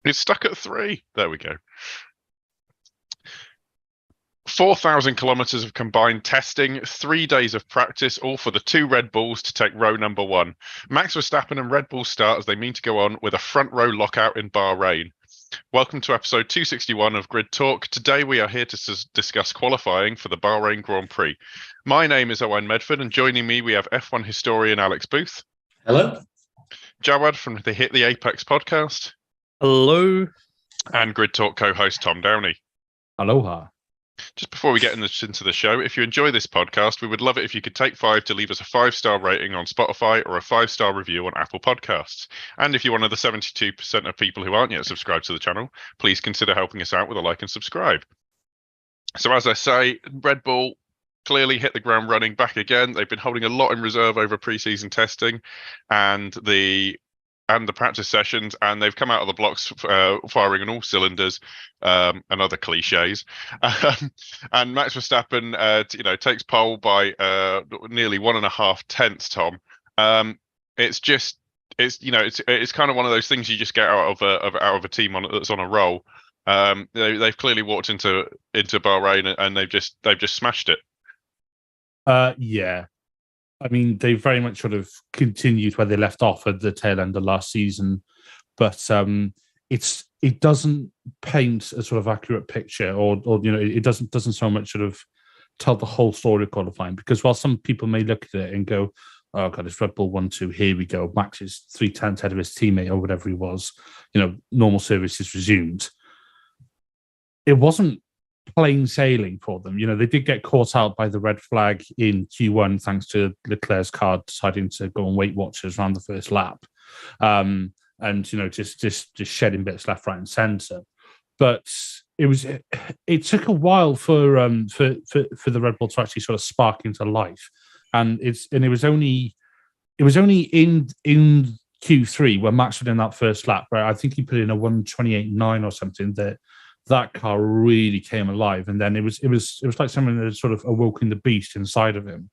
It's stuck at 3. There we go. 4,000 kilometers of combined testing, 3 days of practice, all for the 2 Red Bulls to take row number 1. Max Verstappen and Red Bull start as they mean to go on with a front row lockout in Bahrain. Welcome to episode 261 of Grid Talk. Today we are here to discuss qualifying for the Bahrain Grand Prix. My name is Owain Medford, and joining me we have F1 historian Alex Booth. Hello. Jawad from the Hit the Apex podcast. Hello. And Grid Talk co-host Tom Downey. Aloha. Just before we get into the show, if you enjoy this podcast, we would love it if you could take 5 to leave us a 5-star rating on Spotify or a 5-star review on Apple Podcasts. And if you're one of the 72% of people who aren't yet subscribed to the channel, please consider helping us out with a like and subscribe. So as I say, Red Bull clearly hit the ground running back again. They've been holding a lot in reserve over pre-season testing and the practice sessions, and they've come out of the blocks firing on all cylinders, and other cliches. And Max Verstappen, takes pole by nearly 1.5 tenths. Tom, it's kind of one of those things you just get out of a team that's on a roll. They've clearly walked into Bahrain and they've just smashed it. Yeah. I mean, they very much sort of continued where they left off at the tail end of last season, but it doesn't paint a sort of accurate picture, or it doesn't so much sort of tell the whole story of qualifying. Because while some people may look at it and go, "Oh God, it's Red Bull 1-2, here we go. Max is 3 tenths ahead of his teammate or whatever he was. Normal service is resumed." It wasn't plain sailing for them. They did get caught out by the red flag in Q1 thanks to Leclerc's car deciding to go on Weight Watchers around the first lap, and just shedding bits left, right, and centre. But it took a while for the Red Bull to actually sort of spark into life, and it was only in Q3 when Max was in that first lap where I think he put in a 1:28.9 or something that car really came alive, and then it was like something that had sort of awoken the beast inside of him.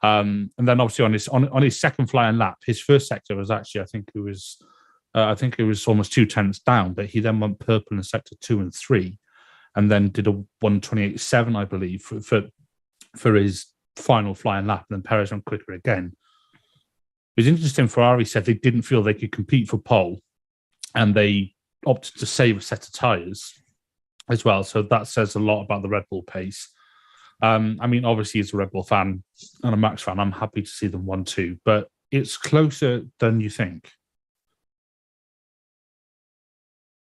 And then obviously on his second flying lap, his first sector was actually I think it was almost 2 tenths down, but he then went purple in sector 2 and 3, and then did a 1:28.7 I believe for his final flying lap, and then Perez went quicker again. It was interesting. Ferrari said they didn't feel they could compete for pole, and they opted to save a set of tyres as well. So that says a lot about the Red Bull pace. I mean, obviously, as a Red Bull fan and a Max fan, I'm happy to see them 1-2, but it's closer than you think.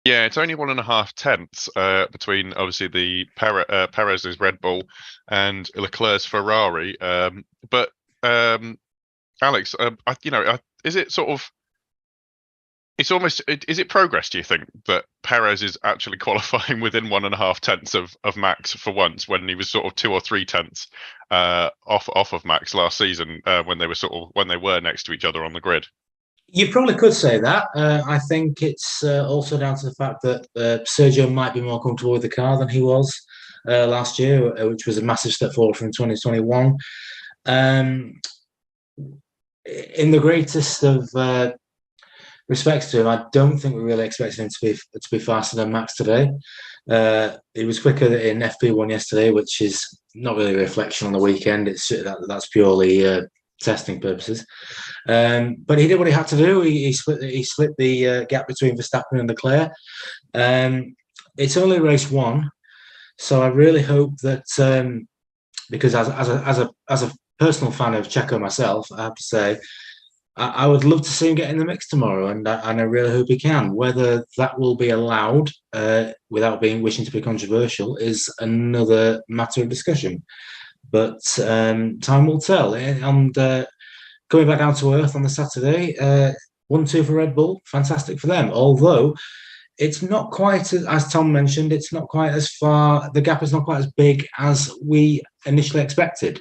Yeah, it's only 1.5 tenths between obviously the Perez's Red Bull and Leclerc's Ferrari. But Alex, is it sort of? It's almost. Is it progress? Do you think that Perez is actually qualifying within 1.5 tenths of Max for once, when he was sort of 2 or 3 tenths off of Max last season, when they were next to each other on the grid? You probably could say that. I think it's also down to the fact that Sergio might be more comfortable with the car than he was last year, which was a massive step forward from 2021. In the greatest of respects to him, I don't think we really expected him to be faster than Max today. He was quicker in FP1 yesterday, which is not really a reflection on the weekend. That's purely testing purposes. But he did what he had to do. He split the gap between Verstappen and Leclerc. It's only race 1, so I really hope that because as a personal fan of Checo myself, I have to say, I would love to see him get in the mix tomorrow, and I really hope he can. Whether that will be allowed without wishing to be controversial is another matter of discussion. But time will tell. And going back down to earth on the Saturday, 1-2 for Red Bull, fantastic for them. Although it's not quite, as Tom mentioned, it's not quite as far, the gap is not quite as big as we initially expected.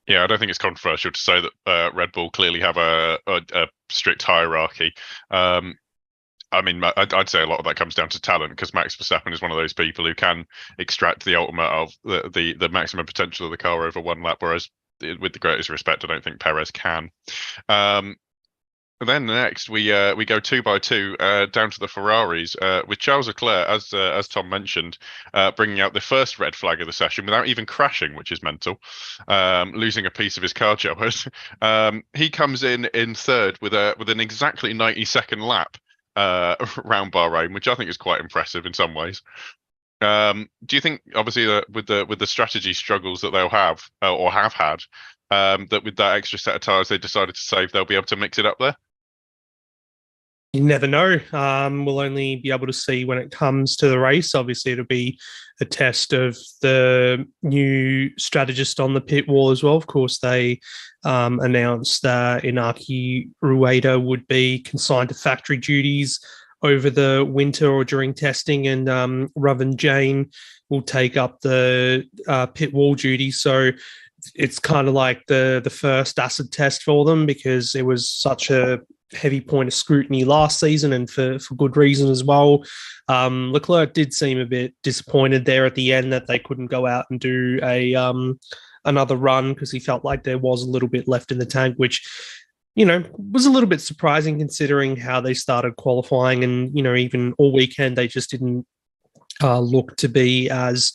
Yeah, I don't think it's controversial to say that Red Bull clearly have a strict hierarchy. I mean, I'd say a lot of that comes down to talent, because Max Verstappen is one of those people who can extract the ultimate of the maximum potential of the car over one lap, whereas with the greatest respect, I don't think Perez can. then next we go 2x2 down to the Ferraris with Charles Leclerc, as Tom mentioned, bringing out the first red flag of the session without even crashing, which is mental, losing a piece of his car, Jawad. He comes in third with an exactly 90-second lap round Bahrain, which I think is quite impressive in some ways. Do you think, obviously, with the strategy struggles that they'll have or have had, that with that extra set of tires they decided to save, they'll be able to mix it up there? You never know. We'll only be able to see when it comes to the race. Obviously, it'll be a test of the new strategist on the pit wall as well. Of course, they announced that Inaki Rueda would be consigned to factory duties over the winter or during testing, and Ravan Jain will take up the pit wall duty. So it's kind of like the first acid test for them, because it was such a heavy point of scrutiny last season, and for good reason as well. Leclerc did seem a bit disappointed there at the end that they couldn't go out and do another run, because he felt like there was a little bit left in the tank, which, was a little bit surprising considering how they started qualifying. And, even all weekend, they just didn't look to be as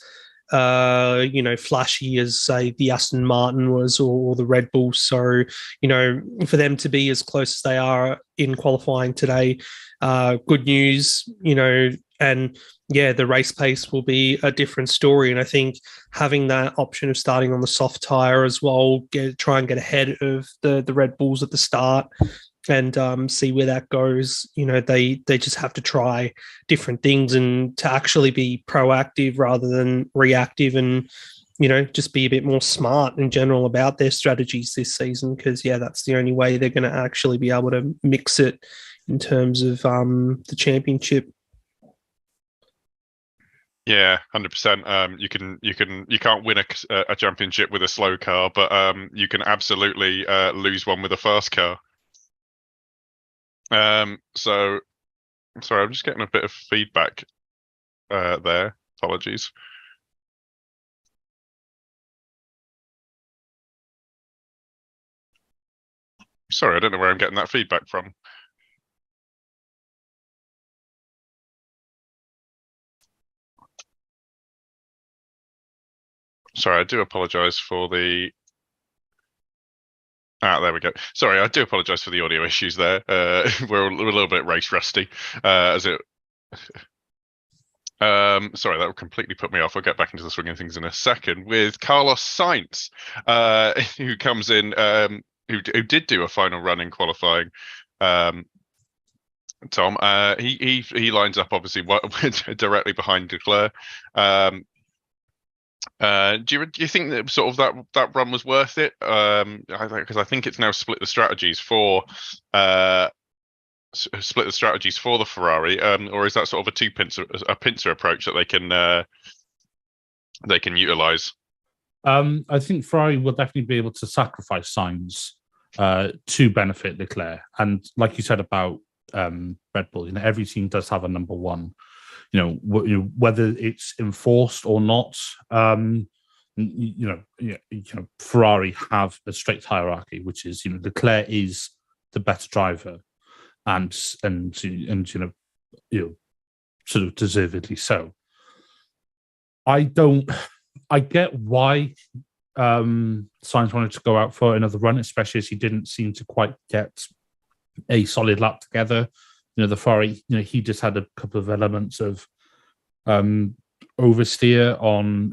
flashy as, say, the Aston Martin was, or the Red Bull. So, for them to be as close as they are in qualifying today, good news, and yeah, the race pace will be a different story. And I think having that option of starting on the soft tire as well, try and get ahead of the Red Bulls at the start, and see where that goes. They just have to try different things and to actually be proactive rather than reactive, and just be a bit more smart in general about their strategies this season, because that's the only way they're going to actually be able to mix it in terms of the championship. Yeah, 100%. You can't win a championship with a slow car, but you can absolutely lose one with a fast car. So sorry, I'm just getting a bit of feedback there. Apologies. Sorry, I don't know where I'm getting that feedback from. Sorry, I do apologize for the... there we go. Sorry, I do apologise for the audio issues there. We're a little bit race rusty, as it... sorry, that will completely put me off. I'll get back into the swing of things in a second with Carlos Sainz, who comes in, who did do a final run in qualifying. Tom, he lines up obviously directly behind Leclerc. Do you think that sort of that run was worth it? Because I think it's now split the strategies for the Ferrari, or is that sort of a pincer approach that they can utilize? I think Ferrari will definitely be able to sacrifice Sainz to benefit Leclerc, and like you said about Red Bull, every team does have a number one. Whether it's enforced or not, Ferrari have a strict hierarchy, which is, Leclerc is the better driver, and sort of deservedly so. I get why Sainz wanted to go out for another run, especially as he didn't seem to quite get a solid lap together. The Ferrari, he just had a couple of elements of oversteer on,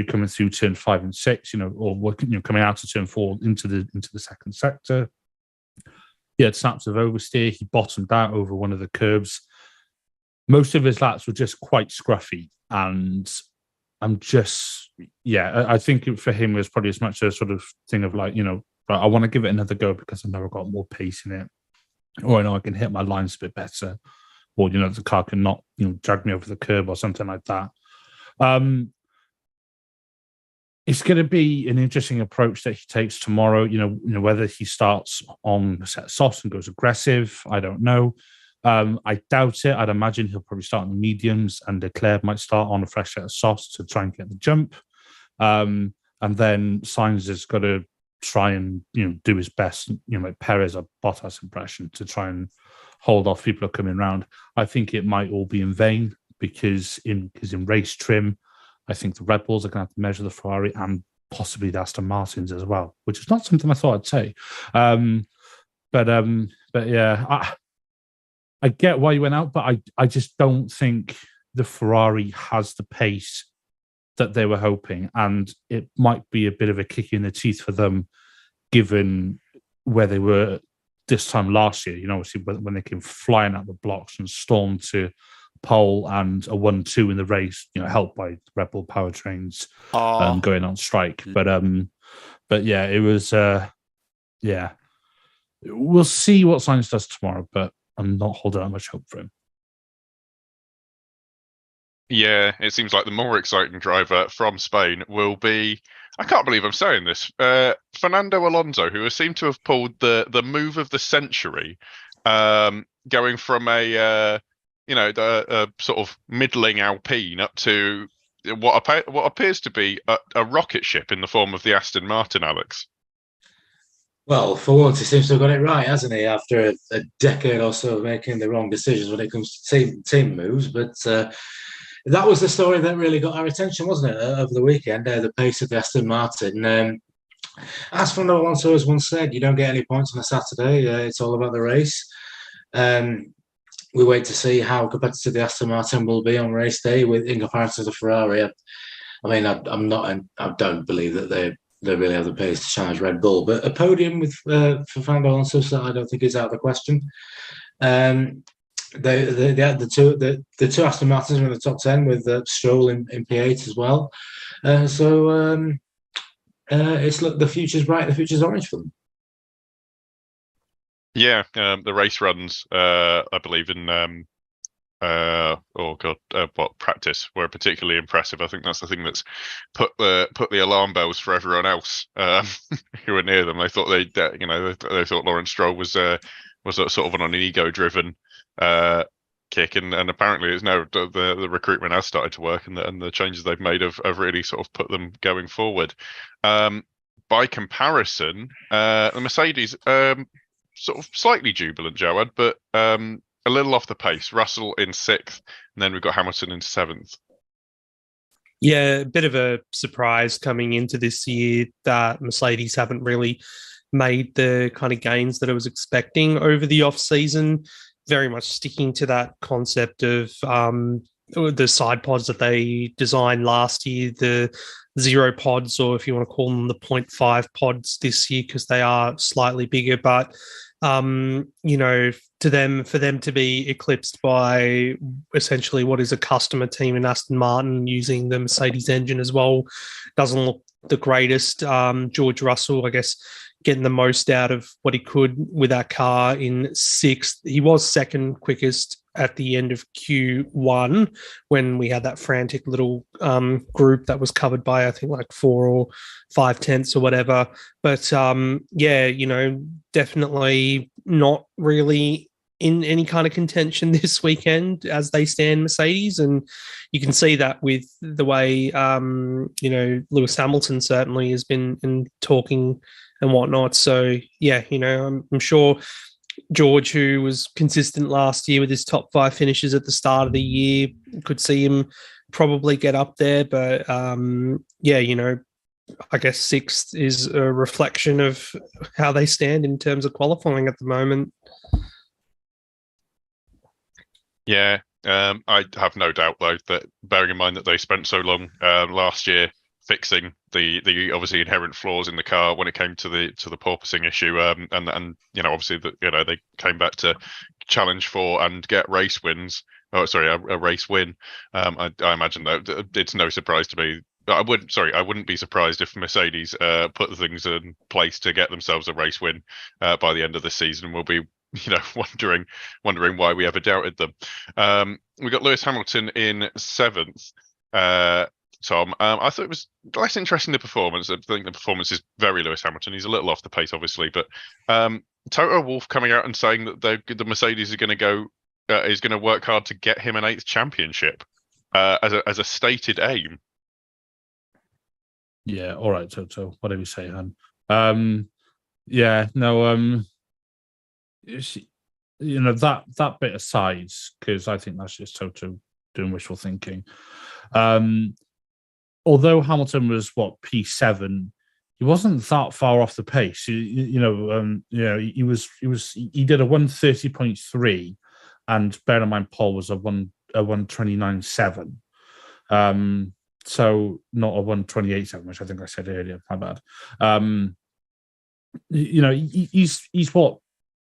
coming through turn 5 and 6, or coming out of turn 4 into the second sector. He had snaps of oversteer. He bottomed out over one of the curbs. Most of his laps were just quite scruffy, and I think for him it was probably as much a sort of thing of like, I want to give it another go because I know I've got more pace in it. Or I know I can hit my lines a bit better, or the car can not drag me over the curb or something like that. It's going to be an interesting approach that he takes tomorrow. Whether he starts on a set of softs and goes aggressive, I don't know. I doubt it. I'd imagine he'll probably start on the mediums, and Leclerc might start on a fresh set of softs to try and get the jump. And then Sainz has got to try and do his best, like Perez or Bottas impression to try and hold off people who are coming around. I think it might all be in vain because in race trim, I think the Red Bulls are going to have to measure the Ferrari and possibly the Aston Martins as well, which is not something I thought I'd say. But yeah, I get why you went out, but I just don't think the Ferrari has the pace that they were hoping, and it might be a bit of a kick in the teeth for them, given where they were this time last year. Obviously when they came flying out the blocks and stormed to pole and a 1-2 in the race, helped by Red Bull powertrains going on strike. But yeah, it was yeah. We'll see what Sainz does tomorrow, but I'm not holding out much hope for him. Yeah, it seems like the more exciting driver from Spain will be, I can't believe I'm saying this, Fernando Alonso, who has seemed to have pulled the move of the century, going from a sort of middling Alpine up to what appears to be a rocket ship in the form of the Aston Martin, Alex. Well, for once, he seems to have got it right, hasn't he? After a decade or so of making the wrong decisions when it comes to team moves. But that was the story that really got our attention, wasn't it, over the weekend, the pace of the Aston Martin. As Fernando Alonso has once said, you don't get any points on a Saturday. It's all about the race. We wait to see how competitive the Aston Martin will be on race day in comparison to the Ferrari. I don't believe that they really have the pace to challenge Red Bull, but a podium with for Fernando Alonso, so I don't think is out of the question. The two Aston Martins are in the top 10 with Stroll in P8 as well. The future's bright, the future's orange for them. Yeah, the race runs, I believe in practice were particularly impressive. I think that's the thing that's put the alarm bells for everyone else who were near them. They thought they thought Lawrence Stroll was sort of on an ego-driven kick, and apparently it's now the recruitment has started to work, and the changes they've made have really sort of put them going forward. By comparison, the Mercedes sort of slightly jubilant, Jawad, but a little off the pace. Russell in 6th, and then we've got Hamilton in 7th. Yeah, a bit of a surprise coming into this year that Mercedes haven't really made the kind of gains that I was expecting over the off-season. Very much sticking to that concept of the side pods that they designed last year, the 0 pods, or if you want to call them the 0.5 pods this year, because they are slightly bigger. But for them to be eclipsed by essentially what is a customer team in Aston Martin using the Mercedes engine as well doesn't look the greatest. George Russell, I guess, getting the most out of what he could with that car in 6th. He was 2nd quickest at the end of Q1 when we had that frantic little group that was covered by, I think, like 4 or 5 tenths or whatever. But definitely not really in any kind of contention this weekend as they stand, Mercedes. And you can see that with the way, Lewis Hamilton certainly has been in talking and whatnot. So, yeah, I'm sure George, who was consistent last year with his top 5 finishes at the start of the year, could see him probably get up there. But, I guess 6th is a reflection of how they stand in terms of qualifying at the moment. Yeah, I have no doubt, though, that bearing in mind that they spent so long last year fixing the obviously inherent flaws in the car when it came to the porpoising issue, and obviously that they came back to challenge for and get race wins. Oh, sorry, a race win. I imagine that it's no surprise to me. I wouldn't be surprised if Mercedes put things in place to get themselves a race win by the end of the season. We'll be wondering why we ever doubted them. We got Lewis Hamilton in 7th. Tom, I thought it was less interesting, the performance. I think the performance is very Lewis Hamilton. He's a little off the pace, obviously, but Toto Wolff coming out and saying that the Mercedes is going to work hard to get him an 8th championship as a stated aim. Yeah, all right, Toto. Whatever you say, Han. Yeah, no, that bit aside, because I think that's just total doing wishful thinking. Although Hamilton was P7, he wasn't that far off the pace. He did a 130.3, and bear in mind Paul was a 129.7. So not a 128.7, which I think I said earlier. My bad. He's what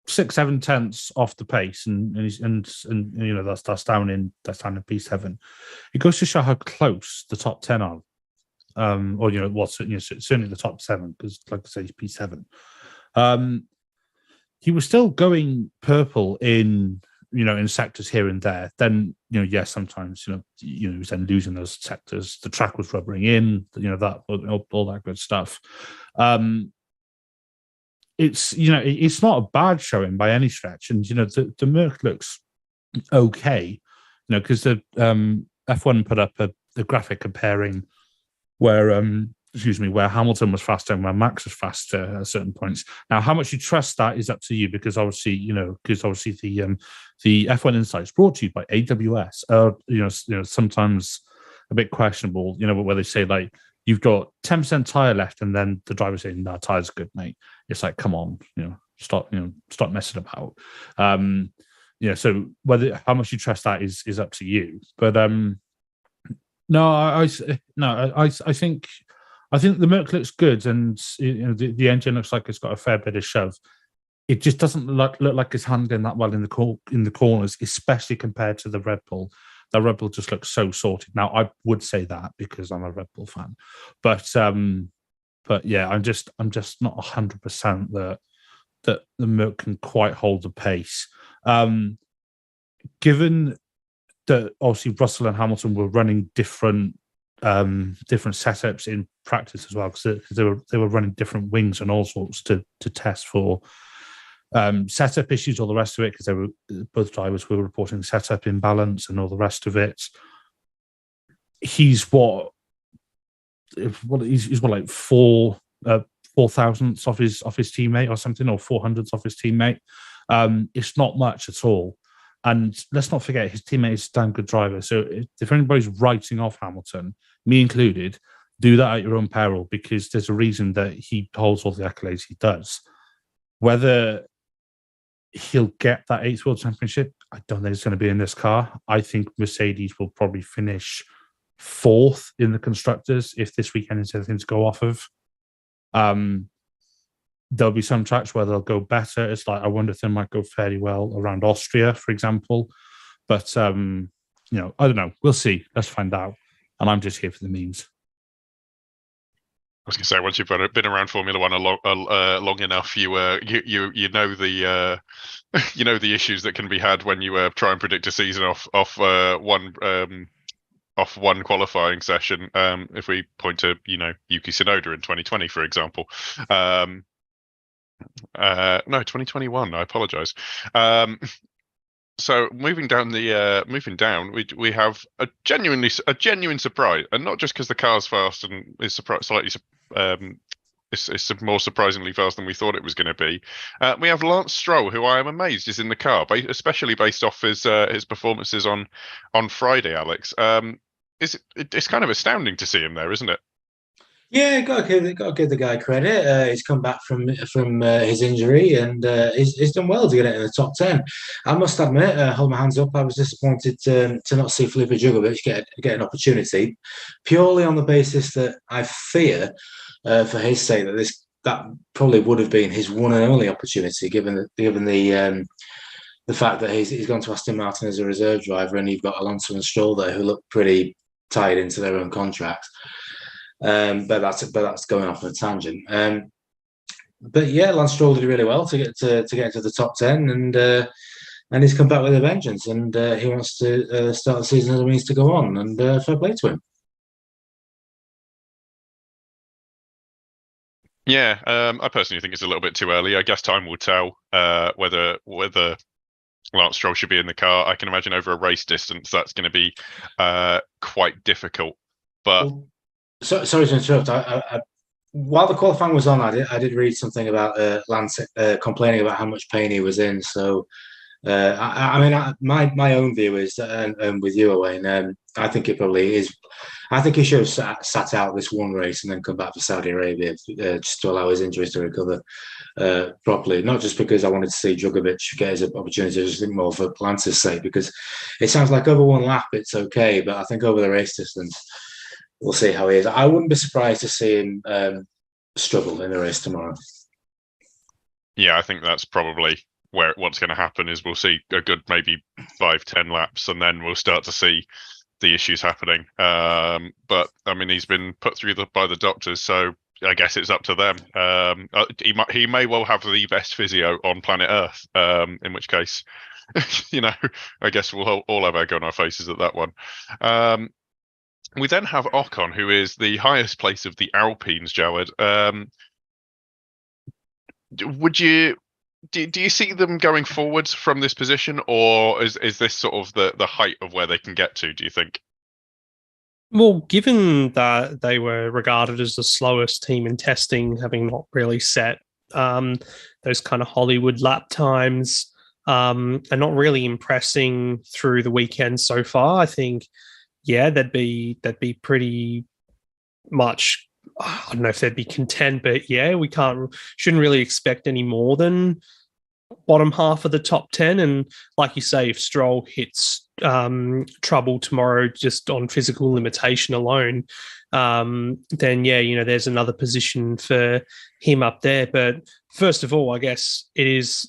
6-7 tenths off the pace, and that's down in P7. It goes to show how close the top 10 are. Certainly the top 7, because like I say, he's P7. He was still going purple in sectors here and there. Then sometimes he was then losing those sectors. The track was rubbering in, that all that good stuff. It's not a bad showing by any stretch, and the Merc looks okay. Because the F1 put up a graphic comparing where Hamilton was faster and where Max was faster at certain points. Now, how much you trust that is up to you, because obviously the F1 Insights brought to you by AWS. Sometimes a bit questionable, where they say like you've got 10% tire left, and then the driver saying, "No, tire's good, mate." It's like, come on, stop messing about. So how much you trust that is up to you. But I think the Merc looks good, and the engine looks like it's got a fair bit of shove. It just doesn't look like it's handling that well in the corners, especially compared to the Red Bull. The Red Bull just looks so sorted. Now, I would say that because I'm a Red Bull fan, but yeah, I'm just not 100% that the Merc can quite hold the pace. Given that obviously Russell and Hamilton were running different setups in practice as well, because they were running different wings and all sorts to test for setup issues, all the rest of it, because both drivers were reporting setup imbalance and all the rest of it. He's like 4 thousandths off his teammate or something, or 400ths off his teammate. It's not much at all. And let's not forget, his teammate is a damn good driver. So if anybody's writing off Hamilton, me included, do that at your own peril, because there's a reason that he holds all the accolades he does. Whether he'll get that 8th World Championship, I don't think it's going to be in this car. I think Mercedes will probably finish 4th in the Constructors if this weekend is anything to go off of. There'll be some tracks where they'll go better. It's like, I wonder if they might go fairly well around Austria, for example. But, I don't know. We'll see. Let's find out. And I'm just here for the memes. I was going to say, once you've been around Formula One long enough, you know the the issues that can be had when you try and predict a season off one qualifying session. If we point to Yuki Tsunoda in 2020, for example. No, 2021. I apologize. So moving down, we have a genuine surprise, and not just because the car's fast and is slightly it's more surprisingly fast than we thought it was going to be. We have Lance Stroll, who I am amazed is in the car, especially based off his performances on Friday. Alex, it's kind of astounding to see him there, isn't it? Yeah, got to give the guy credit. He's come back from his injury, and he's done well to get it in the top 10. I must admit, hold my hands up, I was disappointed to not see Felipe Drugovich get an opportunity, purely on the basis that I fear, for his sake, that probably would have been his one and only opportunity, given the fact that he's gone to Aston Martin as a reserve driver, and you've got Alonso and Stroll there who look pretty tied into their own contracts. But that's going off on a tangent. But yeah, Lance Stroll did really well to get into the top 10, and he's come back with a vengeance, and he wants to start the season as it means to go on, and fair play to him. Yeah, I personally think it's a little bit too early. I guess time will tell whether Lance Stroll should be in the car. I can imagine over a race distance that's going to be quite difficult. But sorry to interrupt. while the qualifying was on, I did read something about Lance complaining about how much pain he was in. So, my own view is, and with you, Owain, I think it probably is. I think he should have sat out this one race and then come back for Saudi Arabia just to allow his injuries to recover properly. Not just because I wanted to see Djokovic get his opportunity, I just think more for Lance's sake, because it sounds like over one lap it's okay, but I think over the race distance, we'll see how he is. I wouldn't be surprised to see him struggle in the race tomorrow. Yeah, I think that's probably what's going to happen is we'll see a good maybe 5-10 laps, and then we'll start to see the issues happening. But I mean, he's been put through by the doctors, so I guess it's up to them. He may well have the best physio on planet Earth, in which case, I guess we'll all have egg on our faces at that one. We then have Ocon, who is the highest place of the Alpines, Jawad. Do you see them going forwards from this position, or is this sort of the height of where they can get to, do you think? Well, given that they were regarded as the slowest team in testing, having not really set those kind of Hollywood lap times, and not really impressing through the weekend so far, I think, yeah, they'd be pretty much. I don't know if they'd be content, but yeah, shouldn't really expect any more than bottom half of the top 10. And like you say, if Stroll hits trouble tomorrow just on physical limitation alone, then yeah, there's another position for him up there. But first of all, I guess it is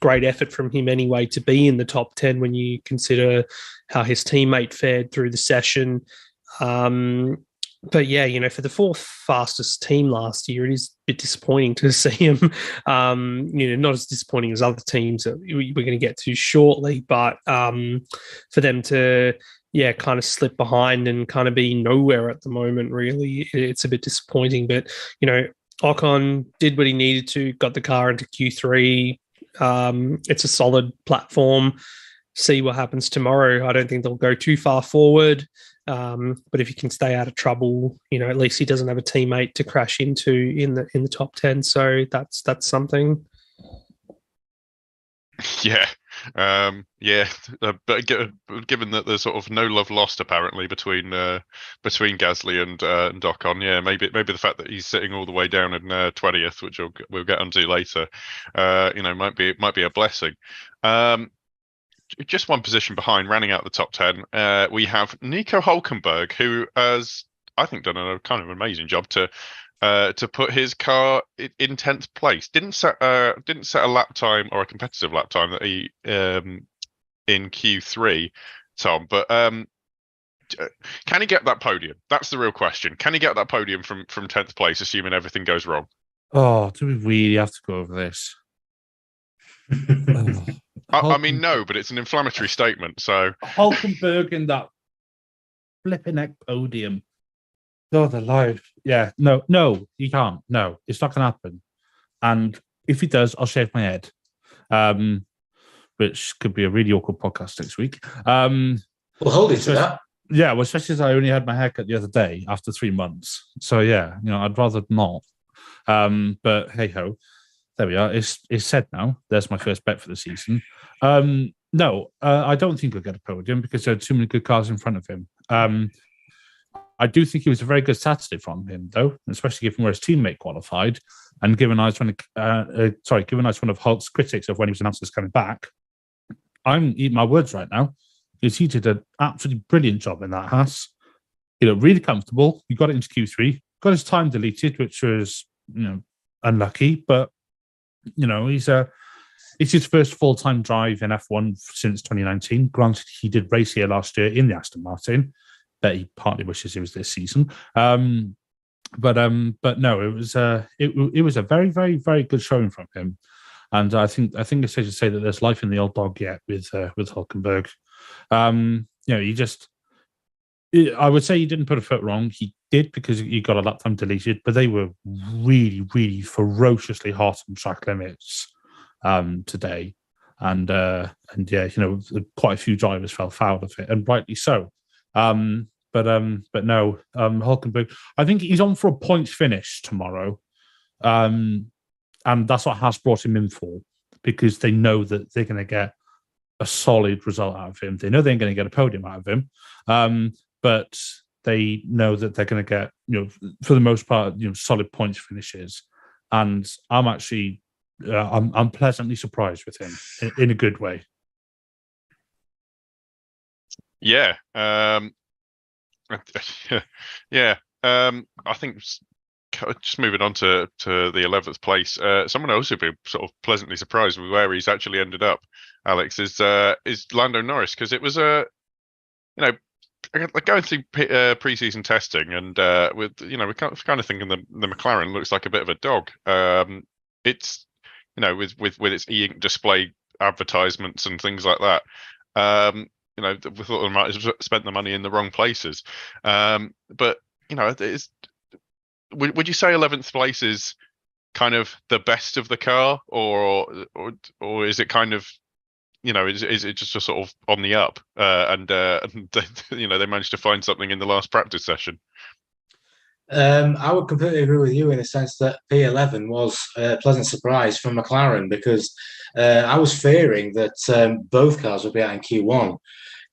great effort from him anyway to be in the top 10 when you consider how his teammate fared through the session. But yeah, for the fourth fastest team last year, it is a bit disappointing to see him. Not as disappointing as other teams that we're going to get to shortly, but for them to, kind of slip behind and kind of be nowhere at the moment, really, it's a bit disappointing. But, Ocon did what he needed to, got the car into Q3. It's a solid platform. See what happens tomorrow. I don't think they'll go too far forward. But if he can stay out of trouble, at least he doesn't have a teammate to crash into in the top 10. So that's something. Yeah. But given that there's sort of no love lost apparently between Gasly and Ocon, yeah, maybe the fact that he's sitting all the way down in 20th, which we'll get onto later, might be a blessing. Just one position behind, rounding out the top 10, we have Nico Hülkenberg, who has, I think, done a kind of amazing job to put his car in 10th place. Didn't set a lap time or a competitive lap time that he in Q3, Tom. But can he get that podium? That's the real question. Can he get that podium from 10th place, assuming everything goes wrong? Oh, do we really have to go over this? I mean, no, but it's an inflammatory statement. So Hülkenberg in that flipping neck podium. God alive. Yeah, no, you can't. No, it's not going to happen. And if he does, I'll shave my head. Which could be a really awkward podcast next week. We'll hold you to that. Yeah, well, especially as I only had my haircut the other day after 3 months. So yeah, I'd rather not. But hey ho. There we are. It's said now. There's my first bet for the season. No, I don't think he'll get a podium because there are too many good cars in front of him. I do think he was a very good Saturday from him, though, especially given where his teammate qualified, and given I was one of Hulk's critics of when he was announced as coming back. I'm eating my words right now because he did an absolutely brilliant job in that Haas. He looked really comfortable. He got it into Q3, got his time deleted, which was unlucky, but. It's his first full-time drive in F1 since 2019. Granted, he did race here last year in the Aston Martin, but he partly wishes it was this season. But no, it was a very, very, very good showing from him, and I think it's safe to say that there's life in the old dog yet with Hülkenberg. I would say he didn't put a foot wrong. He did because he got a lap time deleted, but they were really, really ferociously hot on track limits today. And yeah, quite a few drivers fell foul of it, and rightly so. But but no, Hulkenberg. I think he's on for a points finish tomorrow, and that's what Haas brought him in for, because they know that they're going to get a solid result out of him. They know they're going to get a podium out of him, but they know that they're going to get, for the most part, solid points finishes. And I'm actually, I'm pleasantly surprised with him in a good way. Yeah. Yeah. I think just moving on to the 11th place, someone else who'd be sort of pleasantly surprised with where he's actually ended up, Alex, is Lando Norris, because it was like going through pre-season testing, and we're kind of thinking the McLaren looks like a bit of a dog. It's with its e-ink display advertisements and things like that. We thought they might have spent the money in the wrong places. But would you say 11th place is kind of the best of the car, or is it kind of, is it just a sort of on the up? And they managed to find something in the last practice session. I would completely agree with you in the sense that P11 was a pleasant surprise from McLaren, because I was fearing that both cars would be out in Q1,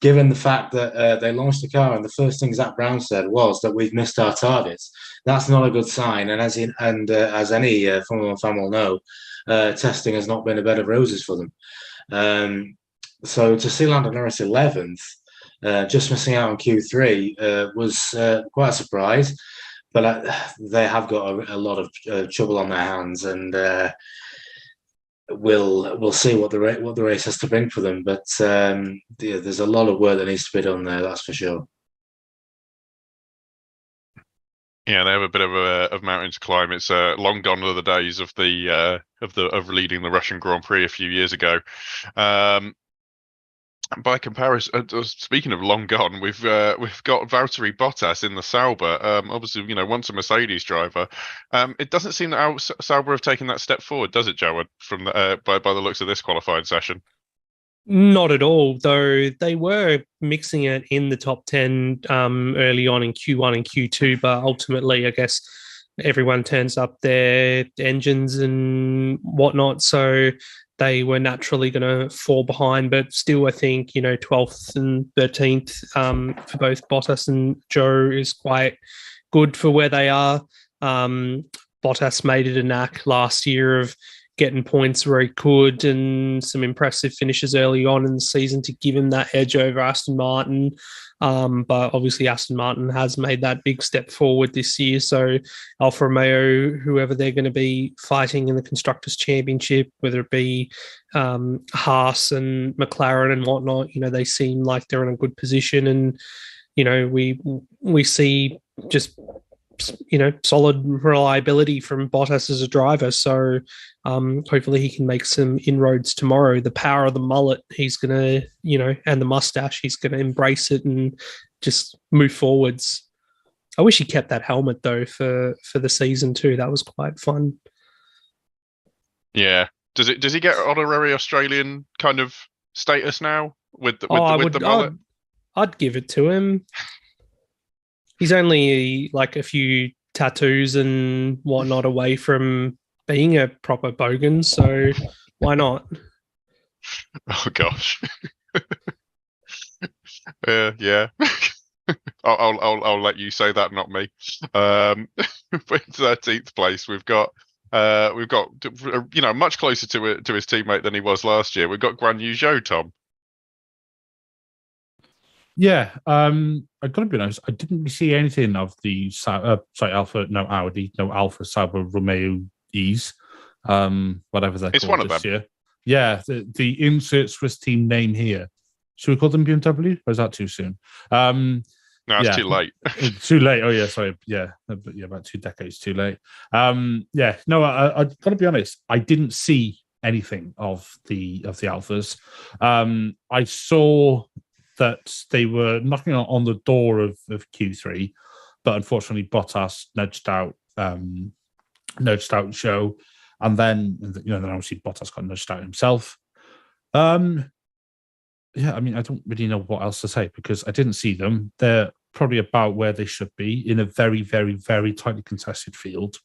given the fact that they launched the car and the first thing Zach Brown said was that we've missed our targets. That's not a good sign. And as any Formula 1 fan will know, testing has not been a bed of roses for them. So to see Lando Norris 11th, just missing out on Q3, was quite a surprise. But they have got a lot of trouble on their hands, and we'll see what the race has to bring for them. But there's a lot of work that needs to be done there, that's for sure. Yeah, they have a bit of mountain to climb. It's long gone are the days of of leading the Russian Grand Prix a few years ago. By comparison, speaking of long gone, we've got Valtteri Bottas in the Sauber. Obviously, once a Mercedes driver. It doesn't seem that Sauber have taken that step forward, does it, Jawad? From by the looks of this qualifying session. Not at all, though they were mixing it in the top 10 early on in Q1 and Q2, but ultimately, I guess everyone turns up their engines and whatnot, so they were naturally going to fall behind. But still, I think 12th and 13th for both Bottas and Zhou is quite good for where they are. Bottas made it a knack last year of getting points where he could, and some impressive finishes early on in the season to give him that edge over Aston Martin. But obviously Aston Martin has made that big step forward this year. So Alfa Romeo, whoever they're going to be fighting in the Constructors' Championship, whether it be Haas and McLaren and whatnot, they seem like they're in a good position. And, we see just solid reliability from Bottas as a driver. So hopefully he can make some inroads tomorrow. The power of the mullet, he's going to, and the mustache, he's going to embrace it and just move forwards. I wish he kept that helmet though for the season too. That was quite fun. Yeah. Does he get honorary Australian kind of status now with the mullet? I'd give it to him. He's only like a few tattoos and whatnot away from being a proper bogan, so why not? Oh gosh. Yeah. I'll let you say that, not me. In 13th place, we've got much closer to his teammate than he was last year. We've got Guan Yu Zhou, Tom. Yeah, I've got to be honest, I didn't see anything of the Alfa Sauber Romeo E's, whatever they're called. It's one of them. Year. Yeah, the insert Swiss team name here. Should we call them BMW? Or is that too soon? No, it's too late. Too late. Oh yeah, sorry. Yeah, about 2 decades too late. Yeah, no, I've got to be honest, I didn't see anything of the Alphas. I saw that they were knocking on the door of Q3, but unfortunately Bottas nudged out Zhou, and then then obviously Bottas got nudged out himself. Yeah, I mean, I don't really know what else to say because I didn't see them. They're probably about where they should be in a very, very, very tightly contested field.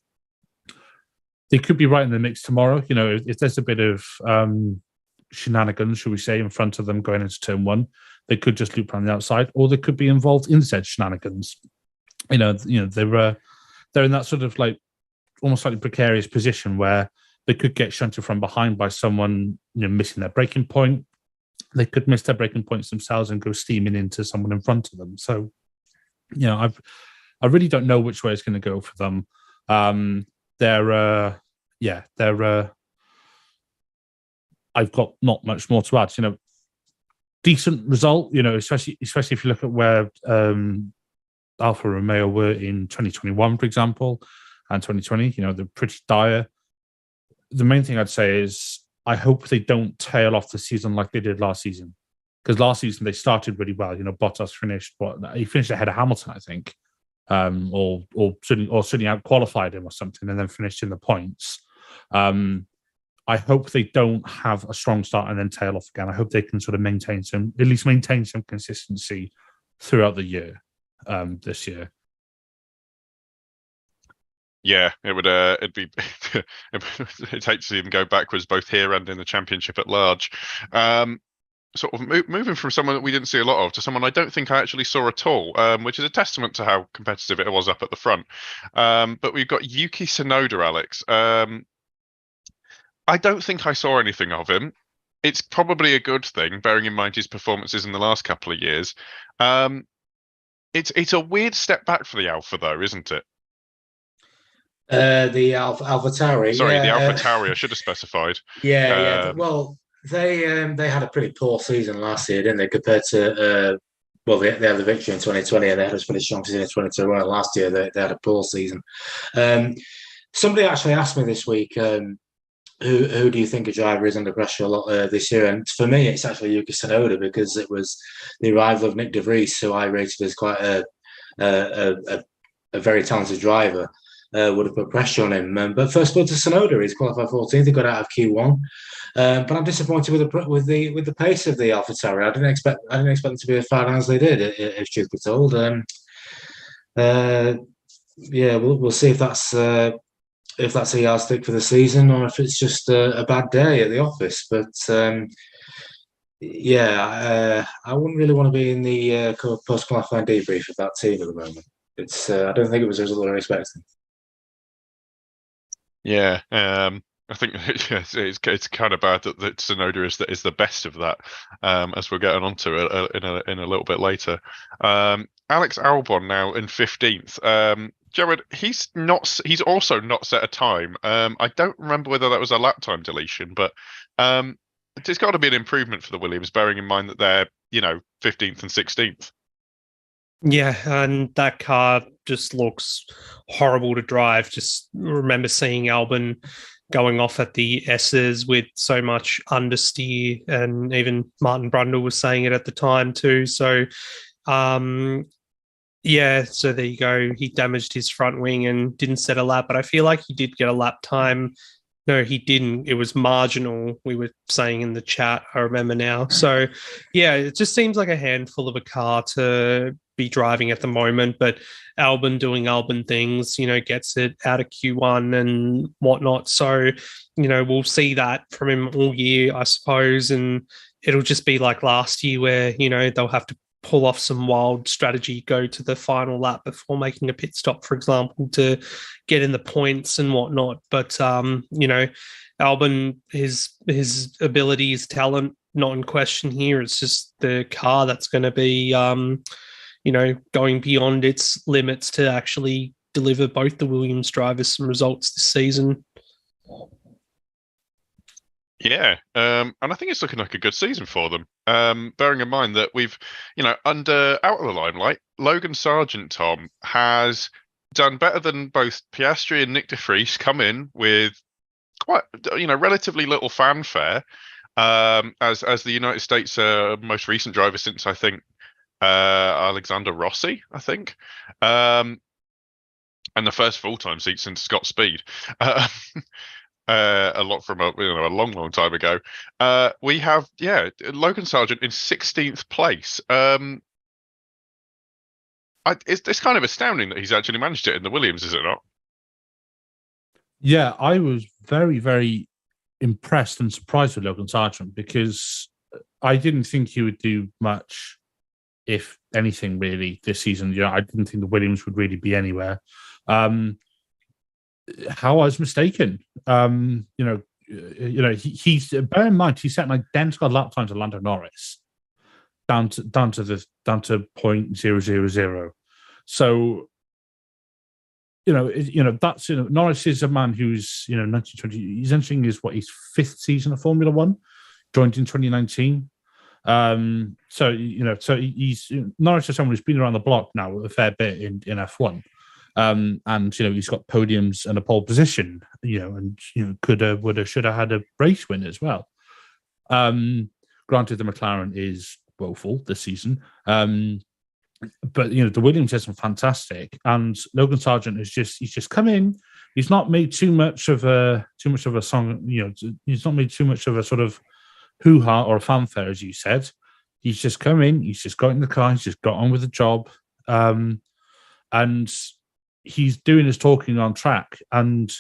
They could be right in the mix tomorrow. You know, if there's a bit of shenanigans, should we say, in front of them going into turn one, they could just loop around the outside, or they could be involved in said shenanigans. They're in that sort of like almost slightly precarious position where they could get shunted from behind by someone, missing their breaking point. They could miss their breaking points themselves and go steaming into someone in front of them. So, I really don't know which way it's going to go for them. I've got not much more to add. Decent result. Especially if you look at where Alfa Romeo were in 2021, for example, and 2020. They're pretty dire. The main thing I'd say is I hope they don't tail off the season like they did last season, because last season they started really well. Bottas finished ahead of Hamilton, I think, or certainly out qualified him or something, and then finished in the points. I hope they don't have a strong start and then tail off again. I hope they can sort of maintain some consistency throughout the year. This year. Yeah, it would. It'd be. I'd hate to see them go backwards both here and in the championship at large. Sort of moving from someone that we didn't see a lot of to someone I don't think I actually saw at all, which is a testament to how competitive it was up at the front. But we've got Yuki Tsunoda, Alex. I don't think I saw anything of him. It's probably a good thing, bearing in mind his performances in the last couple of years. It's a weird step back for the Alpha, though, isn't it? The AlphaTauri. Sorry, the AlphaTauri. I should have specified. Yeah. Well, they had a pretty poor season last year, didn't they? Compared to they had the victory in 2020, and they had a pretty strong season in 2021. Last year, they had a poor season. Somebody actually asked me this week, who do you think a driver is under pressure a lot this year? And for me, it's actually Yuki Tsunoda, because it was the arrival of Nick De Vries, who I rated as quite a very talented driver, would have put pressure on him. But first of all, to Tsunoda, he's qualified 14th. He got out of Q1, but I'm disappointed with the pace of the AlphaTauri. I didn't expect them to be as far down as they did, if truth be told. We'll see if that's a yardstick for the season, or if it's just a bad day at the office. But I wouldn't really want to be in the post-qualifying debrief of that team at the moment. I don't think it was the result they were expecting. Yeah, I think it's kind of bad that Tsunoda is the best of that, as we're getting onto it in a little bit later. Alex Albon now in 15th. Jawad, he's also not set a time. I don't remember whether that was a lap time deletion, but it's got to be an improvement for the Williams, bearing in mind that they're 15th and 16th. Yeah, and that car just looks horrible to drive. Just remember seeing Albon going off at the S's with so much understeer, and even Martin Brundle was saying it at the time too. So, so there you go. He damaged his front wing and didn't set a lap, but I feel like he did get a lap time. No, he didn't. It was marginal, we were saying in the chat, I remember now. So, yeah, it just seems like a handful of a car to be driving at the moment, but Albon doing Albon things, gets it out of Q1 and whatnot. So, we'll see that from him all year, I suppose, and it'll just be like last year where, they'll have to pull off some wild strategy, go to the final lap before making a pit stop, for example, to get in the points and whatnot. But, Albon, his ability, his talent, not in question here. It's just the car that's going to be, going beyond its limits to actually deliver both the Williams drivers some results this season. Yeah, and I think it's looking like a good season for them. Bearing in mind that we've, out of the limelight, Logan Sargent, Tom, has done better than both Piastri and Nick De Vries, come in with quite, relatively little fanfare, as the United States most recent driver since, I think, Alexander Rossi, I think, and the first full-time seat since Scott Speed. A lot from a long time ago. We have Logan Sargent in 16th place. I it's kind of astounding that he's actually managed it in the Williams, is it not? Yeah, I was very, very impressed and surprised with Logan Sargent because I didn't think he would do much, if anything, really, this season. I didn't think the Williams would really be anywhere. How I was mistaken. He's bear in mind he set an identical lap time to Lando Norris, down to 0.000. So that's Norris is a man who's 1920. He's entering his fifth season of Formula One, joined in 2019. So he's Norris is someone who's been around the block now a fair bit in F1. And he's got podiums and a pole position, and coulda, woulda, shoulda had a race win as well. Granted, the McLaren is woeful this season, but the Williams has some fantastic, and Logan Sargent he's just come in. He's not made too much of a song. He's not made too much of a sort of hoo-ha or a fanfare, as you said. He's just come in. He's just got in the car. He's just got on with the job, and he's doing his talking on track. And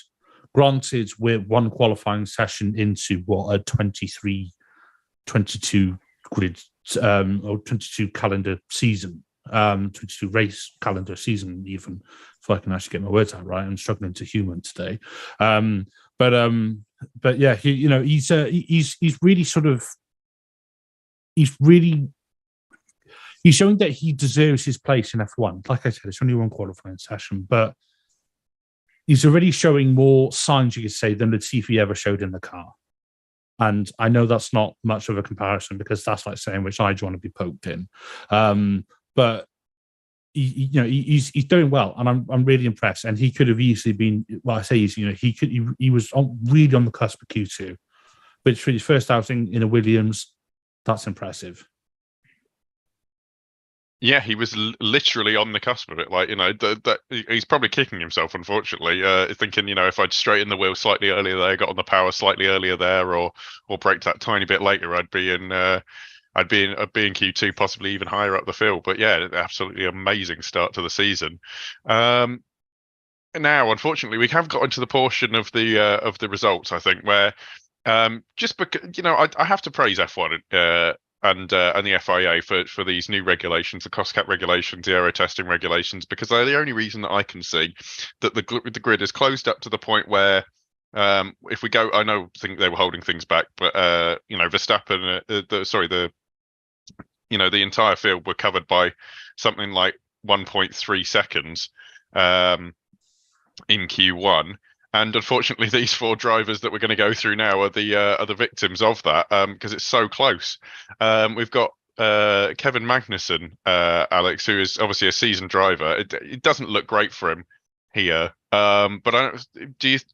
granted, we're one qualifying session into a 22 grid or 22 calendar season, 22 race calendar season, even if I can actually get my words out right. I'm struggling to human today. But yeah, he's really he's showing that he deserves his place in F1. Like I said, it's only one qualifying session, but he's already showing more signs, you could say, than Latifi ever showed in the car. And I know that's not much of a comparison because that's like saying which eye do you want to be poked in. But he's doing well, and I'm really impressed. And he could have easily been. Well, I say he was really on the cusp of Q2, but for his first outing in a Williams, that's impressive. Yeah, he was literally on the cusp of it. Like, he's probably kicking himself, unfortunately, thinking, if I'd straightened the wheel slightly earlier there, got on the power slightly earlier there, or braked that tiny bit later, I'd be in Q2, possibly even higher up the field. But yeah, absolutely amazing start to the season. Now, unfortunately, we have got into the portion of the results, I think, where just because I have to praise F1 and the FIA for these new regulations, the cost cap regulations, the aero testing regulations, because they're the only reason that I can see that the grid is closed up to the point where if we go, think they were holding things back, but Verstappen, the entire field were covered by something like 1.3 seconds in Q1. And unfortunately, these four drivers that we're going to go through now are the victims of that because it's so close. We've got Kevin Magnussen, Alex, who is obviously a seasoned driver. It doesn't look great for him here, but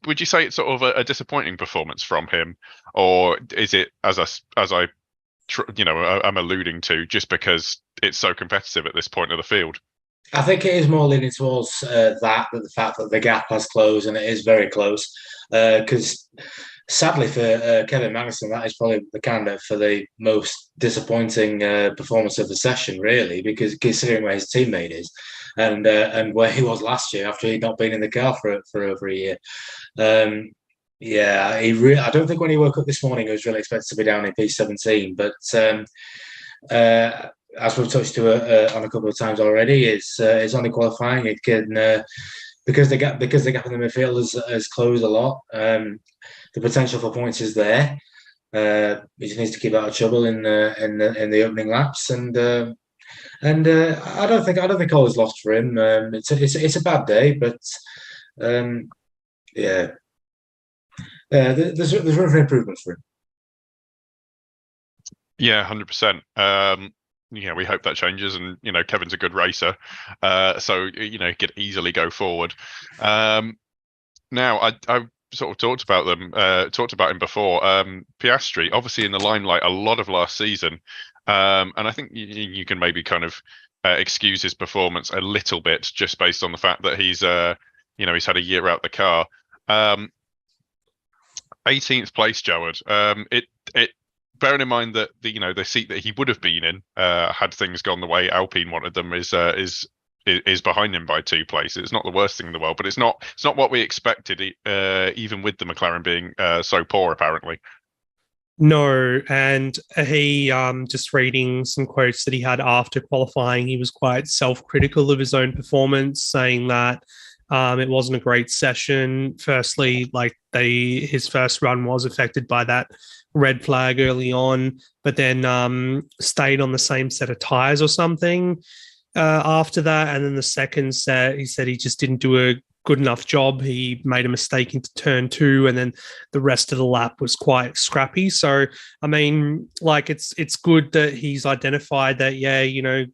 would you say it's sort of a disappointing performance from him, or is it I'm alluding to just because it's so competitive at this point of the field? I think it is more leaning towards the fact that the gap has closed, and it is very close. Because sadly for Kevin Magnussen, that is probably the candidate for the most disappointing performance of the session, really, because considering where his teammate is and where he was last year after he'd not been in the car for over a year. I don't think when he woke up this morning he was really expected to be down in P17, but as we've touched on a couple of times already, it's only qualifying. It can because the gap in the midfield has closed a lot. The potential for points is there. He just needs to keep out of trouble in the opening laps, and I don't think all is lost for him. It's a bad day, but there's room for improvement for him. Yeah, 100%. We hope that changes, and Kevin's a good racer, so he could easily go forward. Now, I sort of talked about him before. Piastri, obviously in the limelight a lot of last season, and I think you can maybe kind of excuse his performance a little bit just based on the fact that he's had a year out the car. 18th place, Jawad. Bearing in mind that the seat that he would have been in, had things gone the way Alpine wanted them, is is behind him by 2 places. It's not the worst thing in the world, but it's not what we expected, even with the McLaren being so poor, apparently. No, and he just reading some quotes that he had after qualifying, he was quite self-critical of his own performance, saying that it wasn't a great session. Firstly, like his first run was affected by that red flag early on, but then stayed on the same set of tires or something after that. And then the second set, he said he just didn't do a good enough job. He made a mistake into turn 2, and then the rest of the lap was quite scrappy. So, I mean, like it's good that he's identified that, yeah, you know,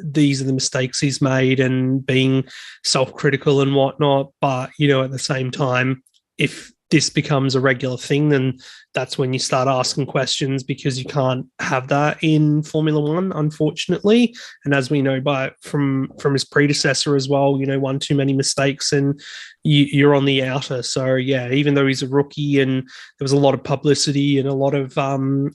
these are the mistakes he's made and being self-critical and whatnot. But, you know, at the same time, if this becomes a regular thing, then that's when you start asking questions, because you can't have that in Formula One, unfortunately. And as we know from his predecessor as well, you know, one too many mistakes and you're on the outer. So yeah, even though he's a rookie and there was a lot of publicity and a lot of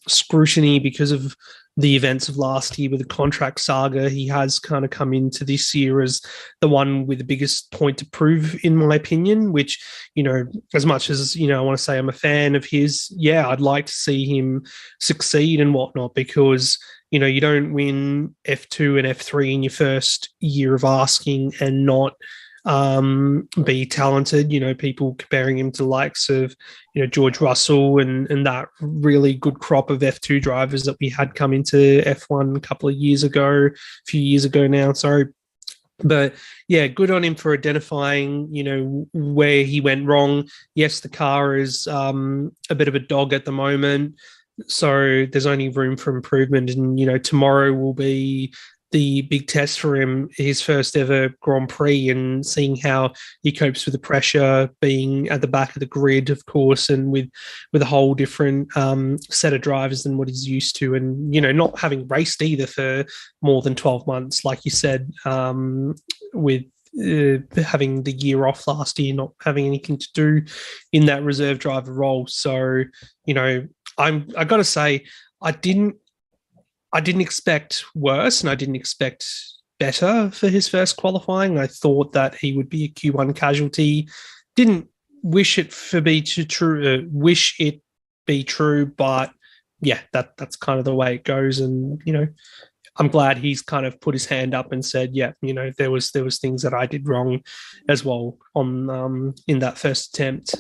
scrutiny because of the events of last year with the contract saga, he has kind of come into this year as the one with the biggest point to prove, in my opinion, which, you know, as much as, you know, I want to say I'm a fan of his, yeah, I'd like to see him succeed and whatnot, because, you know, you don't win F2 and F3 in your first year of asking and not be talented. You know, people comparing him to the likes of, you know, George Russell and that really good crop of F2 drivers that we had come into F1 a few years ago now. So, but yeah, good on him for identifying, you know, where he went wrong. Yes, the car is a bit of a dog at the moment, so there's only room for improvement. And, you know, tomorrow will be the big test for him, his first ever Grand Prix, and seeing how he copes with the pressure, being at the back of the grid, of course, and with a whole different set of drivers than what he's used to, and, you know, not having raced either for more than 12 months, like you said, with having the year off last year, not having anything to do in that reserve driver role. So, you know, I got to say, I didn't expect worse, and I didn't expect better for his first qualifying. I thought that he would be a Q1 casualty. Didn't wish it be true, but yeah, that's kind of the way it goes. And, you know, I'm glad he's kind of put his hand up and said, yeah, you know, there was things that I did wrong as well on in that first attempt.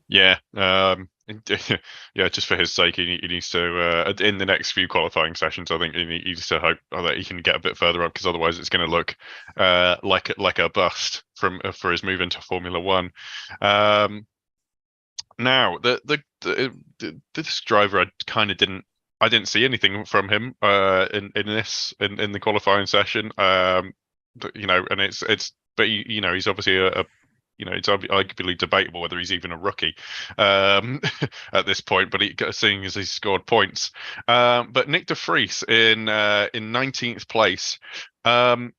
Yeah. Yeah, just for his sake, he needs to, in the next few qualifying sessions, I think he needs to hope that he can get a bit further up, because otherwise it's going to look like a bust for his move into Formula One. Now, this driver, I didn't see anything from him in the qualifying session. You know, and but you know, he's obviously you know, it's arguably debatable whether he's even a rookie at this point, but seeing as he's scored points. But Nick de Vries in 19th place. Kind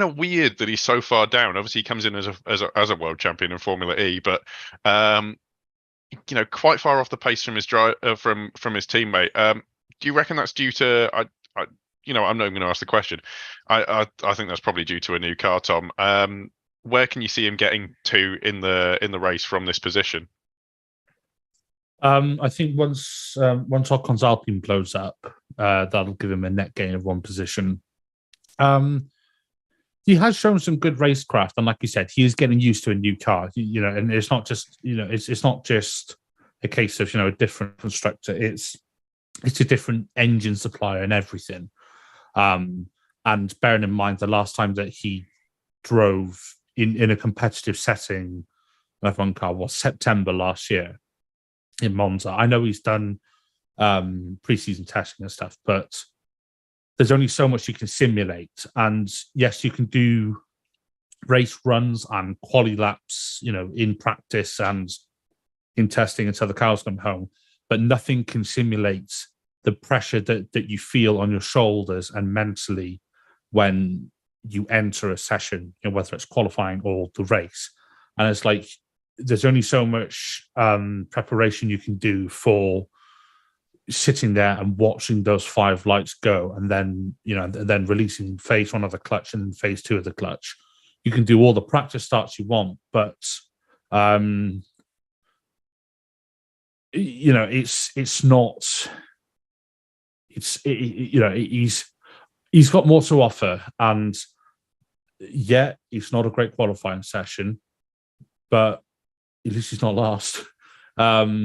of weird that he's so far down. Obviously, he comes in as a world champion in Formula E, but you know, quite far off the pace from his from his teammate. Do you reckon that's due to? You know, I'm not even going to ask the question. I think that's probably due to a new car, Tom. Where can you see him getting to in the race from this position? I think once Ocon's Alpine blows up, that'll give him a net gain of 1 position. He has shown some good racecraft, and like you said, he is getting used to a new car. You know, and it's not just, you know, it's not just a case of, you know, a different constructor. It's a different engine supplier and everything. And bearing in mind the last time that he drove in a competitive setting, an F1 car, was September last year in Monza. I know he's done pre-season testing and stuff, but there's only so much you can simulate. And yes, you can do race runs and quali laps, you know, in practice and in testing until the cars come home, but nothing can simulate the pressure that you feel on your shoulders and mentally when you enter a session, you know, whether it's qualifying or the race. And it's like, there's only so much preparation you can do for sitting there and watching those 5 lights go, and then then releasing phase 1 of the clutch and phase 2 of the clutch. You can do all the practice starts you want, but it's not. He's got more to offer, and it's not a great qualifying session, but at least he's not last. So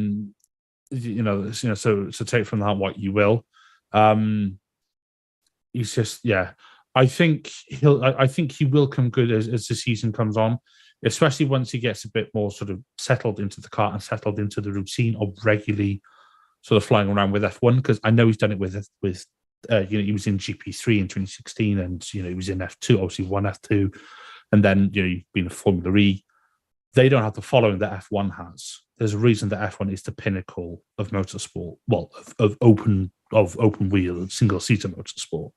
take from that what you will. He's just, I think he will come good as the season comes on, especially once he gets a bit more sort of settled into the car and settled into the routine of regularly sort of flying around with F1, because I know he's done it with he was in GP3 in 2016, and he was in F2, obviously won F2, and then you've been a Formula E. They don't have the following that F1 has. There's a reason that F1 is the pinnacle of motorsport, well, of open wheel, single seater motorsport.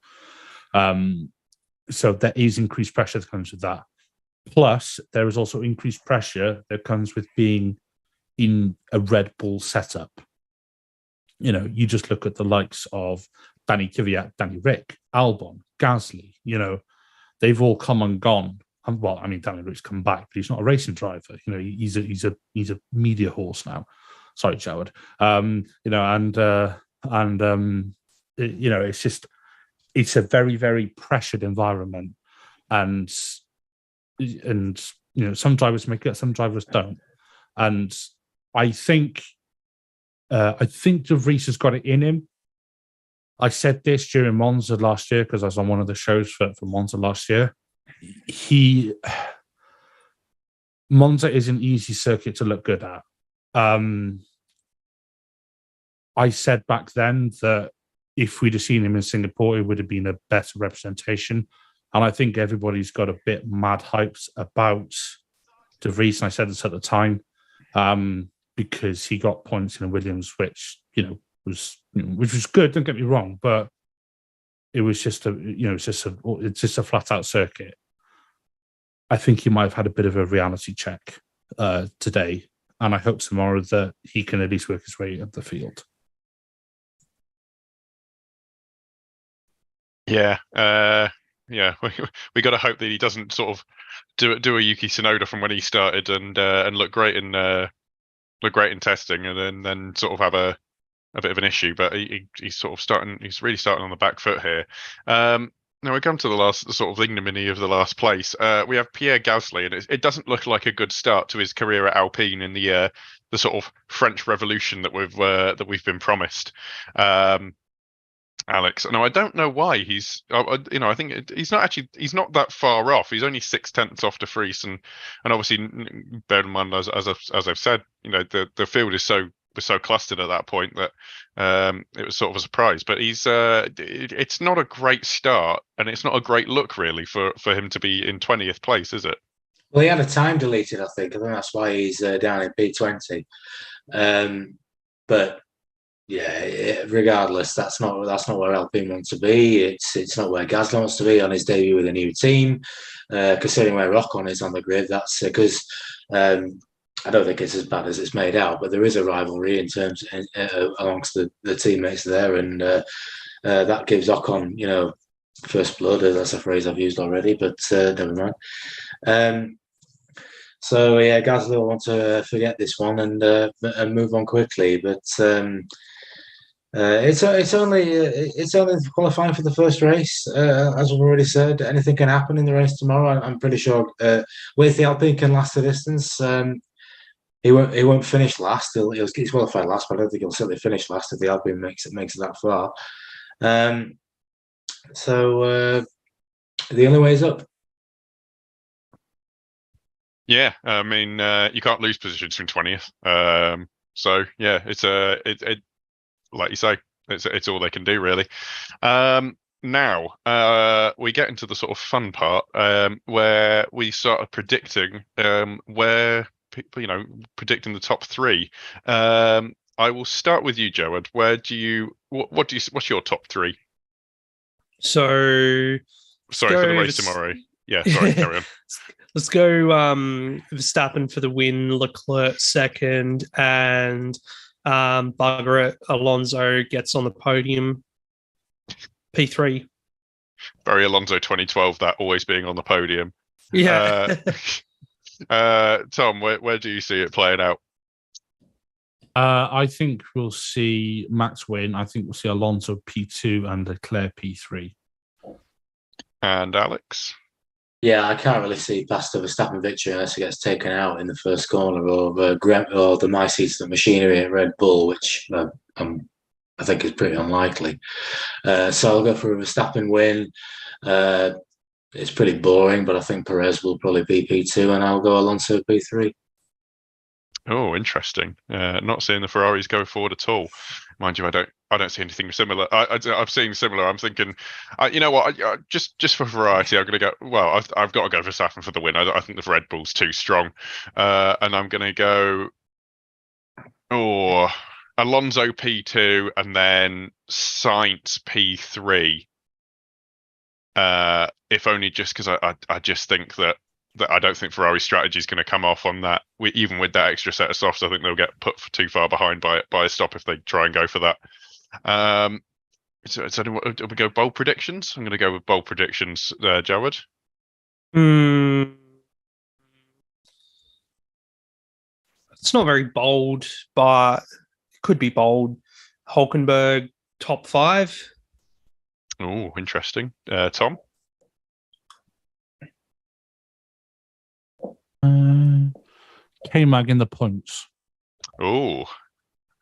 So there is increased pressure that comes with that. Plus, there is also increased pressure that comes with being in a Red Bull setup. You just look at the likes of Danny Kvyat, Danny Rick, Albon, Gasly. They've all come and gone. Well, I mean, Danny Rick's come back, but he's not a racing driver. He's a media horse now. Sorry, Jawad. It's just, it's a very, very pressured environment, and some drivers make it, some drivers don't. And I think De Vries has got it in him. I said this during Monza last year, because I was on one of the shows for Monza last year. Monza is an easy circuit to look good at. I said back then that if we'd have seen him in Singapore, it would have been a better representation. And I think everybody's got a bit mad hyped about De Vries, and I said this at the time, because he got points in a Williams, which was good. Don't get me wrong, but it was just it's just a flat out circuit. I think he might have had a bit of a reality check today, and I hope tomorrow that he can at least work his way up the field. Yeah, we got to hope that he doesn't sort of do a Yuki Tsunoda from when he started and look great in testing, and then sort of have a bit of an issue. But he's sort of he's really starting on the back foot here. Now we come to the sort of ignominy of the last place. We have Pierre Gasly, and it doesn't look like a good start to his career at Alpine in the sort of French Revolution that we've been promised. Alex, now I don't know why I think he's not that far off. He's only 0.6 off De Vries, and obviously, bear in mind, as I've said, the field was so clustered at that point that it was sort of a surprise. But it's not a great start, and it's not a great look really for him to be in 20th place, is it? Well, he had a time deleted, I think that's why he's down in P20. But yeah, regardless, that's not where Alpine wants to be. It's not where Gasly wants to be on his debut with a new team. Considering where Ocon is on the grid, that's because I don't think it's as bad as it's made out. But there is a rivalry in terms amongst the teammates there, and that gives Ocon, first blood. That's a phrase I've used already, but never mind. So yeah, Gasly will want to forget this one and move on quickly, but. It's only qualifying for the first race, as we've already said. Anything can happen in the race tomorrow. I'm pretty sure with the Alpine can last the distance. He won't finish last. He's qualified last, but I don't think he'll certainly finish last if the Alpine makes it that far. So the only way is up. Yeah, I mean you can't lose positions from 20th. So yeah, it's like you say, it's all they can do really. Now we get into the sort of fun part where we start predicting where people, predicting the top three. I will start with you, Jawad. What's your top three? So sorry for the race tomorrow. Yeah, sorry, carry on. Let's go Verstappen for the win, Leclerc second, and Bugger it, Alonso gets on the podium. P3. Very Alonso 2012, that always being on the podium. Yeah. Tom, where do you see it playing out? I think we'll see Max win. I think we'll see Alonso P2 and Leclerc P3. And Alex? Yeah, I can't really see past the Verstappen victory unless it gets taken out in the first corner or the My Seats the Machinery at Red Bull, which I think is pretty unlikely. So I'll go for a Verstappen win. It's pretty boring, but I think Perez will probably be P2, and I'll go Alonso P3. Oh, interesting. Not seeing the Ferraris go forward at all. Mind you, I don't see anything similar. I've seen similar. I'm thinking, you know what? Just for variety, I'm going to go. Well, I've got to go for Verstappen for the win. I think the Red Bull's too strong, and I'm going to go. Alonso P2 and then Sainz P3. If only just because I just think that I don't think Ferrari's strategy is going to come off on that. Even with that extra set of softs, I think they'll get put too far behind by a stop if they try and go for that. So do we go bold predictions? I'm going to go with bold predictions, Jawad. It's not very bold, but it could be bold. Hulkenberg top 5. Oh, interesting. Tom? K-Mag in the points. Oh,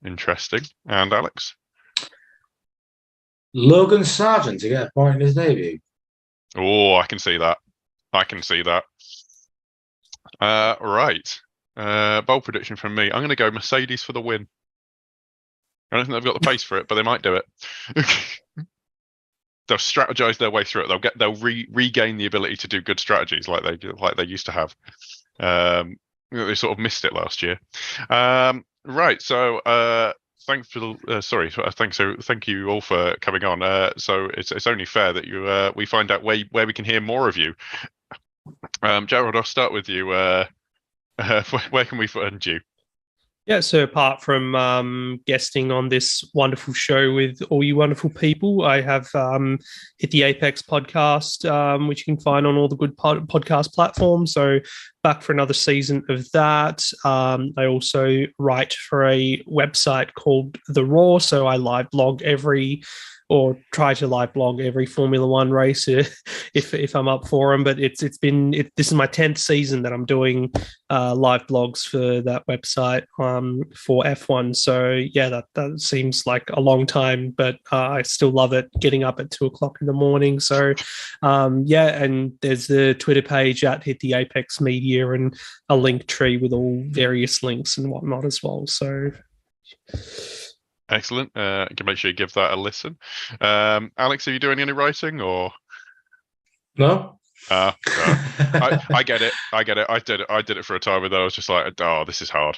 interesting. And Alex? Logan Sargent to get a point in his debut. Oh, I can see that. Right. Bold prediction from me. I'm going to go Mercedes for the win. I don't think they've got the pace for it, but they might do it. They'll strategize their way through it. They'll regain the ability to do good strategies like they used to have. They sort of missed it last year. Right. So thank you all for coming on. So it's only fair that we find out where we can hear more of you. Gerald, I'll start with you. Where can we find you? Yeah, so apart from guesting on this wonderful show with all you wonderful people, I have Hit the Apex podcast, which you can find on all the good podcast platforms. So back for another season of that. I also write for a website called The Raw, so I live blog try to live blog every Formula One race if I'm up for them. But this is my 10th season that I'm doing live blogs for that website for F1. So yeah, that seems like a long time, but I still love it. Getting up at 2:00 in the morning. So yeah, and there's the Twitter page at Hit the Apex Media and a link tree with all various links and whatnot as well. So. Excellent. You can make sure you give that a listen. Alex, are you doing any writing or? No. I get it. I did it for a time, and I was just like, oh, this is hard.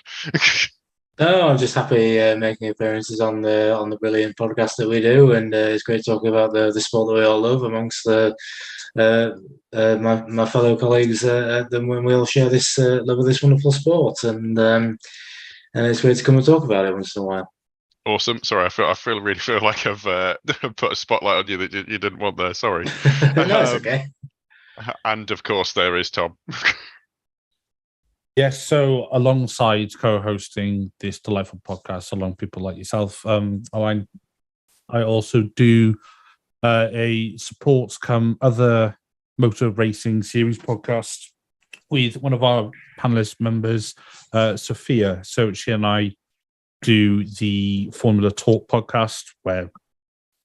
No, I'm just happy making appearances on the brilliant podcast that we do, and it's great talking about the sport that we all love amongst my fellow colleagues. When we all share this love of this wonderful sport, and it's great to come and talk about it once in a while. Awesome. Sorry, I really feel like I've put a spotlight on you that you didn't want there. Sorry. No, it's okay. And of course, there is Tom. Yes, so alongside co-hosting this delightful podcast, along people like yourself, I also do a sports come other motor racing series podcast with one of our panelist members, Sophia. So she and I do the Formula Talk podcast where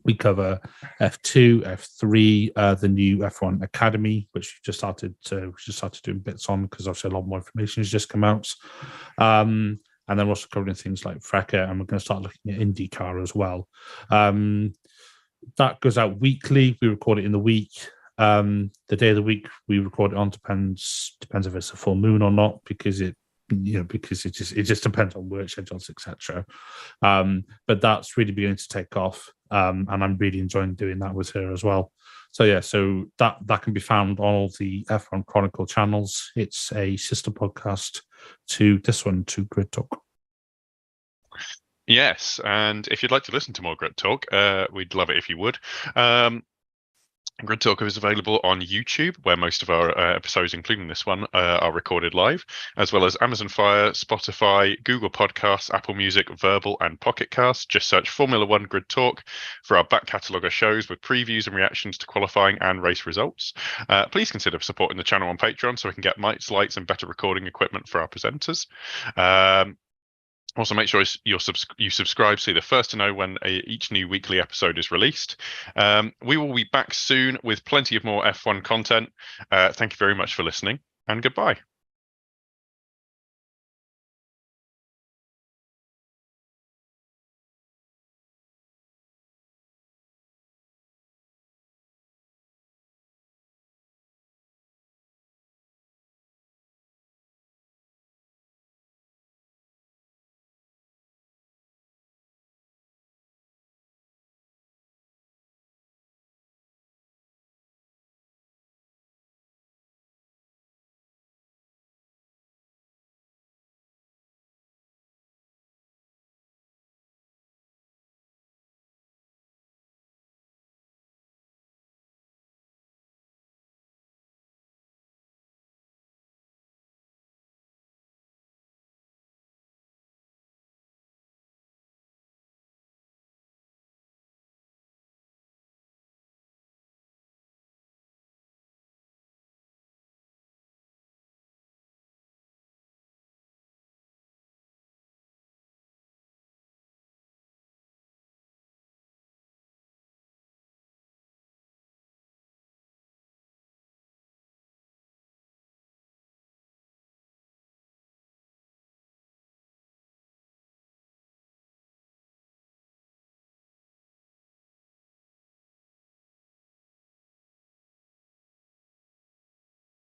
we cover F2, F3, the new F1 Academy, which we just started doing bits on because obviously a lot more information has just come out. And then we're also covering things like FRECA, and we're going to start looking at IndyCar as well. That goes out weekly. We record it in the week. The day of the week we record it on depends if it's a full moon or not, because it just depends on work schedules, etc. But that's really beginning to take off, and I'm really enjoying doing that with her as well. So yeah, so that can be found on all the F1 Chronicle channels. It's a sister podcast to this one, to Grid Talk. Yes, and if you'd like to listen to more Grid Talk, we'd love it if you would. Grid Talk is available on YouTube, where most of our episodes, including this one, are recorded live, as well as Amazon Fire, Spotify, Google Podcasts, Apple Music, Verbal, and Pocket Cast. Just search Formula One Grid Talk for our back catalogue of shows with previews and reactions to qualifying and race results. Please consider supporting the channel on Patreon so we can get mics, lights, and better recording equipment for our presenters. Also, make sure you subscribe so you're the first to know when each new weekly episode is released. We will be back soon with plenty of more F1 content. Thank you very much for listening, and goodbye.